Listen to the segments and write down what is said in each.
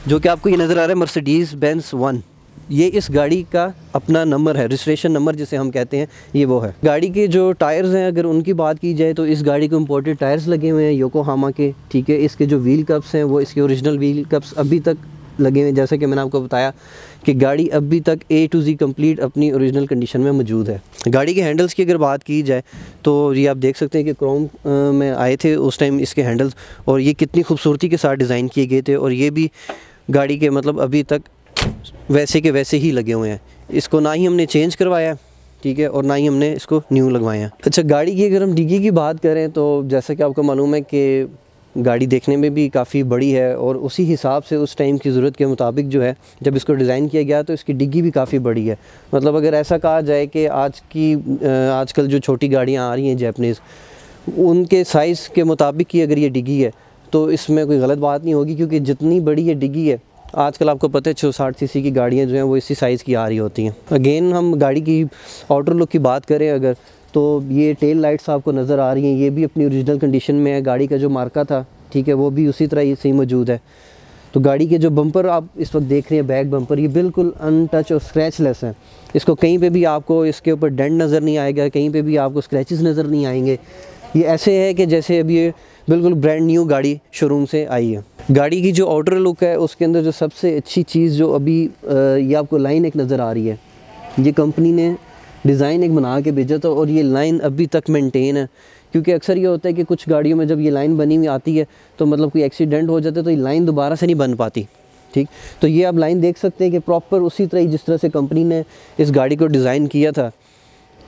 जो कि आपको ये नज़र आ रहा है मर्सिडीज़ बेंज 1। ये इस गाड़ी का अपना नंबर है, रजिस्ट्रेशन नंबर जिसे हम कहते हैं, ये वो है। गाड़ी के जो टायर्स हैं, अगर उनकी बात की जाए तो इस गाड़ी को इम्पोर्टेड टायर्स लगे हुए हैं योकोहामा के, ठीक है। इसके जो व्हील कप्स हैं वो इसके ओरिजिनल व्हील कप्स अभी तक लगे हुए हैं। जैसे कि मैंने आपको बताया कि गाड़ी अभी तक A to Z कंप्लीट अपनी ओरिजिनल कंडीशन में मौजूद है। गाड़ी के हैंडल्स की अगर बात की जाए तो ये आप देख सकते हैं कि क्रोम में आए थे उस टाइम इसके हैंडल्स, और ये कितनी खूबसूरती के साथ डिज़ाइन किए गए थे, और ये भी गाड़ी के मतलब अभी तक वैसे के वैसे ही लगे हुए हैं। इसको ना ही हमने चेंज करवाया, ठीक है, और ना ही हमने इसको न्यू लगवाया। अच्छा, गाड़ी की अगर हम डिग्गी की बात करें तो जैसा कि आपको मालूम है कि गाड़ी देखने में भी काफ़ी बड़ी है, और उसी हिसाब से उस टाइम की ज़रूरत के मुताबिक जो है जब इसको डिज़ाइन किया गया तो इसकी डिग्गी भी काफ़ी बड़ी है। मतलब अगर ऐसा कहा जाए कि आजकल जो छोटी गाड़ियाँ आ रही हैं जैपनीज़, उनके साइज़ के मुताबिक ही अगर ये डिग्गी है तो इसमें कोई गलत बात नहीं होगी, क्योंकि जितनी बड़ी ये डिग्गी है, आजकल आपको पता है 660 सीसी की गाड़ियाँ जो हैं वो इसी साइज़ की आ रही होती हैं। अगेन हम गाड़ी की आउटर लुक की बात करें अगर, तो ये टेल लाइट्स आपको नज़र आ रही हैं, ये भी अपनी ओरिजिनल कंडीशन में है। गाड़ी का जो मार्का था, ठीक है, वो भी उसी तरह से ही मौजूद है। तो गाड़ी के जो बम्पर आप इस वक्त देख रहे हैं, बैक बम्पर, ये बिल्कुल अनटच और स्क्रैचलेस है। इसको कहीं पे भी आपको इसके ऊपर डेंट नज़र नहीं आएगा, कहीं पे भी आपको स्क्रैचेस नज़र नहीं आएंगे। ये ऐसे है कि जैसे अभी ये बिल्कुल ब्रांड न्यू गाड़ी शोरूम से आई है। गाड़ी की जो आउटर लुक है उसके अंदर जो सबसे अच्छी चीज़ जो अभी ये आपको लाइन एक नज़र आ रही है, ये कंपनी ने डिज़ाइन एक बना के भेजा था, और ये लाइन अभी तक मेंटेन है। क्योंकि अक्सर ये होता है कि कुछ गाड़ियों में जब ये लाइन बनी हुई आती है तो मतलब कोई एक्सीडेंट हो जाता है तो ये लाइन दोबारा से नहीं बन पाती, ठीक। तो ये आप लाइन देख सकते हैं कि प्रॉपर उसी तरह जिस तरह से कंपनी ने इस गाड़ी को डिज़ाइन किया था,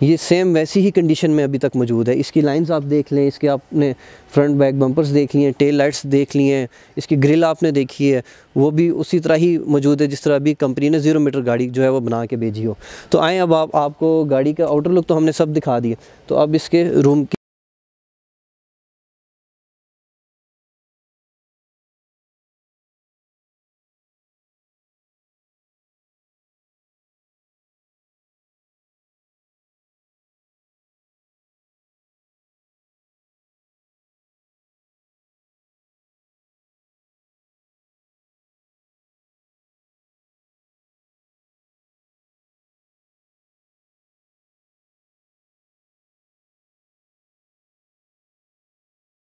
ये सेम वैसी ही कंडीशन में अभी तक मौजूद है। इसकी लाइंस आप देख लें, इसके आपने फ्रंट बैक बम्पर्स देख लिए हैं, टेल लाइट्स देख लिए हैं, इसकी ग्रिल आपने देखी है, वो भी उसी तरह ही मौजूद है जिस तरह अभी कंपनी ने 0 मीटर गाड़ी जो है वो बना के भेजी हो। तो आएँ अब आपको गाड़ी का आउटर लुक तो हमने सब दिखा दिया, तो अब इसके रूम की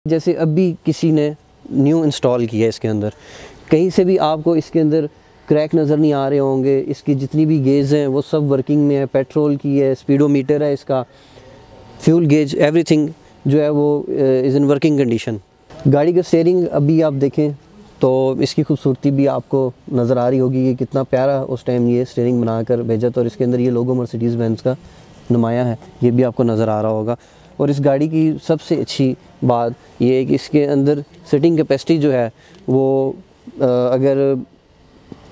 जैसे अभी किसी ने न्यू इंस्टॉल किया है इसके अंदर, कहीं से भी आपको इसके अंदर क्रैक नज़र नहीं आ रहे होंगे। इसकी जितनी भी गेज हैं वो सब वर्किंग में है, पेट्रोल की है, स्पीडोमीटर है इसका, फ्यूल गेज, एवरीथिंग जो है वो इज़ इन वर्किंग कंडीशन। गाड़ी का स्टीयरिंग अभी आप देखें तो इसकी खूबसूरती भी आपको नज़र आ रही होगी कि कितना प्यारा उस टाइम ये स्टीयरिंग बनाकर भेजा था, और इसके अंदर ये लोगो मर्सिडीज़ बेंज का नुमाया है, ये भी आपको नज़र आ रहा होगा। और इस गाड़ी की सबसे अच्छी बात ये है कि इसके अंदर सीटिंग कैपेसिटी जो है वो अगर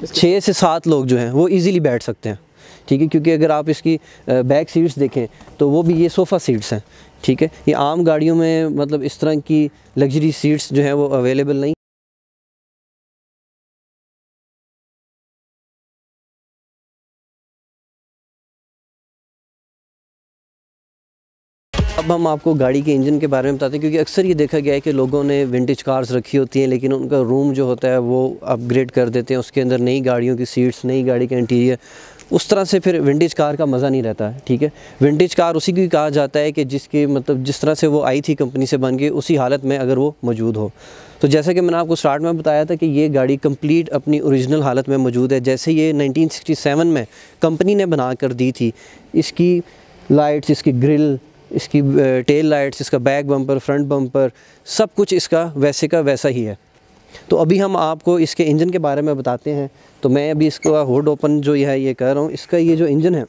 6 से 7 लोग जो हैं वो इजीली बैठ सकते हैं, ठीक है। क्योंकि अगर आप इसकी बैक सीट्स देखें तो वो भी ये सोफ़ा सीट्स हैं, ठीक है। ये आम गाड़ियों में मतलब इस तरह की लग्जरी सीट्स जो हैं वो अवेलेबल नहीं। अब हम आपको गाड़ी के इंजन के बारे में बताते हैं, क्योंकि अक्सर ये देखा गया है कि लोगों ने विंटेज कार्स रखी होती हैं लेकिन उनका रूम जो होता है वो अपग्रेड कर देते हैं, उसके अंदर नई गाड़ियों की सीट्स, नई गाड़ी का इंटीरियर, उस तरह से फिर विंटेज कार का मज़ा नहीं रहता है, ठीक है। विंटेज कार उसी की कहा जाता है कि जिसकी मतलब जिस तरह से वो आई थी कंपनी से बन के उसी हालत में अगर वो मौजूद हो। तो जैसा कि मैंने आपको स्टार्ट में बताया था कि ये गाड़ी कंप्लीट अपनी ओरिजिनल हालत में मौजूद है, जैसे ये 1967 में कंपनी ने बना कर दी थी। इसकी लाइट्स, इसकी ग्रिल, इसकी टेल लाइट्स, इसका बैक बम्पर, फ्रंट बम्पर, सब कुछ इसका वैसे का वैसा ही है। तो अभी हम आपको इसके इंजन के बारे में बताते हैं। तो मैं अभी इसका हुड ओपन जो ये कर रहा हूँ, इसका ये जो इंजन है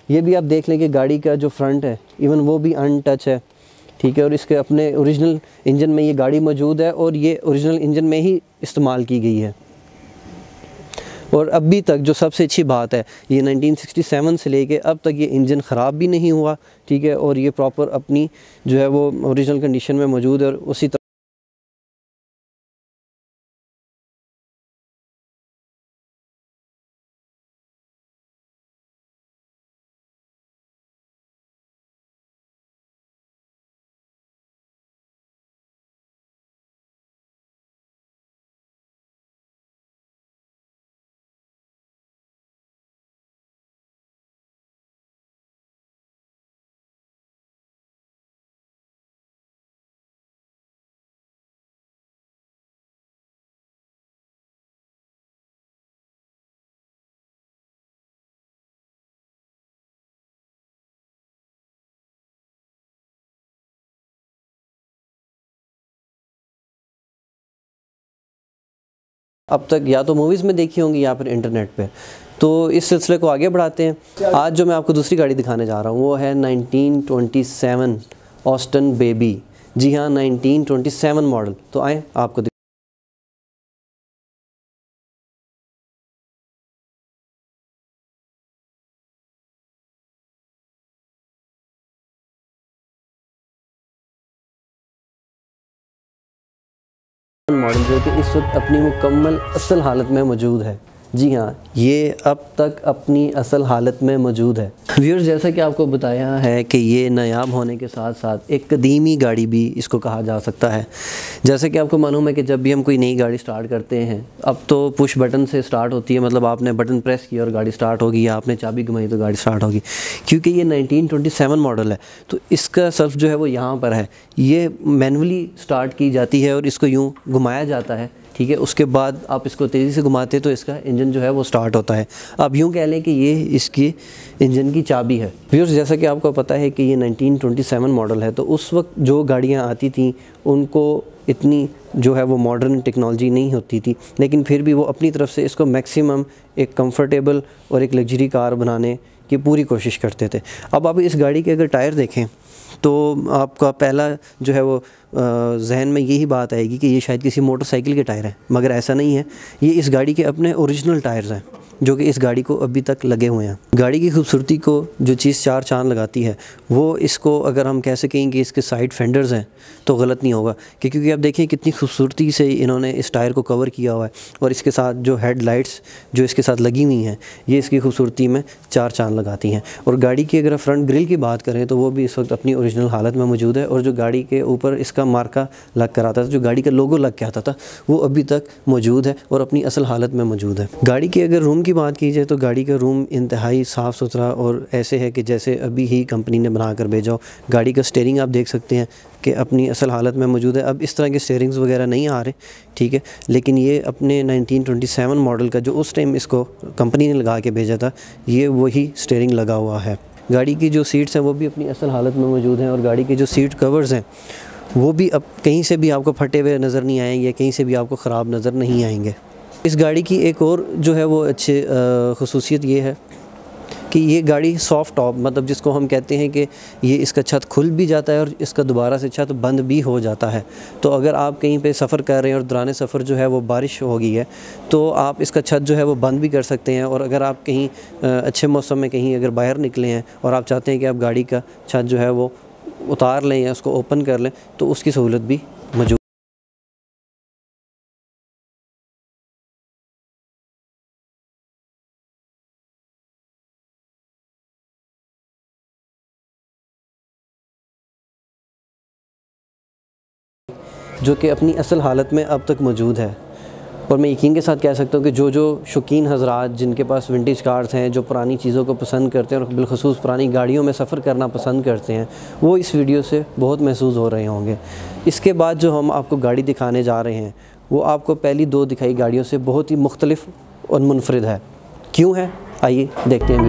ये भी आप देख लें कि गाड़ी का जो फ्रंट है इवन वो भी अनटच है, ठीक है। और इसके अपने ओरिजिनल इंजन में ये गाड़ी मौजूद है, और ये ओरिजिनल इंजन में ही इस्तेमाल की गई है। और अभी तक जो सबसे अच्छी बात है, ये 1967 से लेके अब तक ये इंजन ख़राब भी नहीं हुआ, ठीक है। और ये प्रॉपर अपनी जो है वो ओरिजिनल कंडीशन में मौजूद है, और उसी तरह अब तक या तो मूवीज़ में देखी होंगी या फिर इंटरनेट पे। तो इस सिलसिले को आगे बढ़ाते हैं। आज जो मैं आपको दूसरी गाड़ी दिखाने जा रहा हूँ वो है 1927 ऑस्टन बेबी। जी हाँ, 1927 मॉडल। तो आए आपको मॉडल जो कि इस वक्त अपनी मुकम्मल असल हालत में मौजूद है। जी हाँ, ये अब तक अपनी असल हालत में मौजूद है। व्यूअर्स, जैसा कि आपको बताया है कि ये नायाब होने के साथ साथ एक कदीमी गाड़ी भी इसको कहा जा सकता है। जैसे कि आपको मालूम है कि जब भी हम कोई नई गाड़ी स्टार्ट करते हैं, अब तो पुश बटन से स्टार्ट होती है, मतलब आपने बटन प्रेस किया और गाड़ी स्टार्ट होगी, या आपने चाबी घुमाई तो गाड़ी स्टार्ट होगी। क्योंकि ये 1927 मॉडल है तो इसका सेल्फ जो है वो यहाँ पर है। ये मैनुअली स्टार्ट की जाती है और इसको यूँ घुमाया जाता है, ठीक है। उसके बाद आप इसको तेज़ी से घुमाते तो इसका इंजन जो है वो स्टार्ट होता है। आप यूँ कह लें कि ये इसकी इंजन की चाबी है। व्यूअर्स, जैसा कि आपको पता है कि ये 1927 मॉडल है, तो उस वक्त जो गाड़ियाँ आती थीं उनको इतनी जो है वो मॉडर्न टेक्नोलॉजी नहीं होती थी, लेकिन फिर भी वो अपनी तरफ से इसको मैक्सिमम एक कंफर्टेबल और एक लग्जरी कार बनाने की पूरी कोशिश करते थे। अब आप इस गाड़ी के अगर टायर देखें तो आपका पहला जो है वो जहन में यही बात आएगी कि ये शायद किसी मोटरसाइकिल के टायर हैं, मगर ऐसा नहीं है। ये इस गाड़ी के अपने ओरिजिनल टायर्स हैं जो कि इस गाड़ी को अभी तक लगे हुए हैं। गाड़ी की खूबसूरती को जो चीज़ चार चांद लगाती है वो इसको, अगर हम कह सकें कि इसके साइड फेंडर्स हैं तो गलत नहीं होगा, क्योंकि आप देखें कितनी खूबसूरती से इन्होंने इस टायर को कवर किया हुआ है, और इसके साथ जो हेडलाइट्स जो इसके साथ लगी हुई हैं ये इसकी खूबसूरती में चार चांद लगाती हैं। और गाड़ी की अगर फ्रंट ग्रिल की बात करें तो वो भी इस वक्त अपनी ओरिजिनल हालत में मौजूद है, और जो गाड़ी के ऊपर इसका मार्का लग कर आता था, जो गाड़ी का लोगो लग के आता था, वो अभी तक मौजूद है और अपनी असल हालत में मौजूद है। गाड़ी की अगर रूम की बात की जाए तो गाड़ी का रूम इंतहाई साफ़ सुथरा और ऐसे है कि जैसे अभी ही कंपनी ने बना कर भेजा हो। गाड़ी का स्टीयरिंग आप देख सकते हैं कि अपनी असल हालत में मौजूद है। अब इस तरह के स्टीयरिंग्स वगैरह नहीं आ रहे, ठीक है, लेकिन ये अपने 1927 मॉडल का जो उस टाइम इसको कंपनी ने लगा के भेजा था, ये वही स्टीयरिंग लगा हुआ है। गाड़ी की जो सीट्स हैं वो भी अपनी असल हालत में मौजूद हैं, और गाड़ी के जो सीट कवर्स हैं वो भी अब कहीं से भी आपको फटे हुए नज़र नहीं आएंगे, कहीं से भी आपको ख़राब नज़र नहीं आएंगे। इस गाड़ी की एक और जो है वो अच्छी ख़ुसूसियत ये है कि ये गाड़ी सॉफ्ट टॉप, मतलब जिसको हम कहते हैं कि ये इसका छत खुल भी जाता है और इसका दोबारा से छत बंद भी हो जाता है। तो अगर आप कहीं पे सफ़र कर रहे हैं और दौरान सफ़र जो है वो बारिश हो गई है तो आप इसका छत जो है वो बंद भी कर सकते हैं। और अगर आप कहीं अच्छे मौसम में कहीं अगर बाहर निकले हैं और आप चाहते हैं कि आप गाड़ी का छत जो है वो उतार लें या उसको ओपन कर लें तो उसकी सहूलत भी मौजूद। जो कि अपनी असल हालत में अब तक मौजूद है। और मैं यकीन के साथ कह सकता हूँ कि जो शौकीन हज़रात जिनके पास विंटेज कार्स हैं, जो पुरानी चीज़ों को पसंद करते हैं और बिलखुसूस पुरानी गाड़ियों में सफ़र करना पसंद करते हैं, वो इस वीडियो से बहुत महसूस हो रहे होंगे। इसके बाद जो हम आपको गाड़ी दिखाने जा रहे हैं वो आपको पहली दो दिखाई गाड़ियों से बहुत ही मुख्तलिफ और मुनफरिद है। क्यों है, आइए देखते हैं।